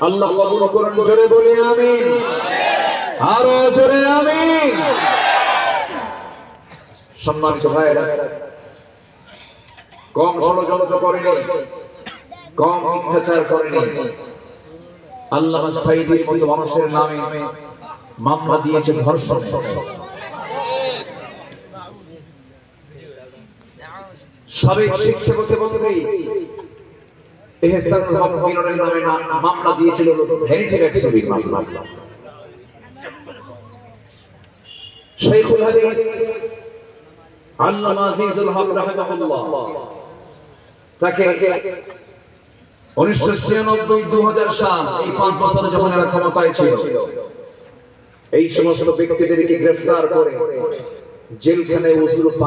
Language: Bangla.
আল্লাহ কবুল করুন, জোরে বলি আমিন, আরো জোরে আমিন। সম্মানিত ভাইরা, কম ষড়যন্ত্র করেনি, কম মিথ্যাচার করেনি। আল্লামা সাঈদীর মতো মানুষের নামে মামলা দিয়েছে ধর্ষণ। সাবেক শিক্ষক মন্ত্রী এহসানুল হক মিলনের নামে মামলা দিয়েছিল ভ্যানিটি ব্যাগ ছবির মামলা। শাইখুল হাদিস আল্লামা আজিজুল হক রাহিমাহুল্লাহ তাকে 1996-2000 সাল এই 5 বছর যখন এরা ক্ষমতায় ছিল, এই সমস্ত ব্যক্তিদেরকে গ্রেফতার করে জেলখানায়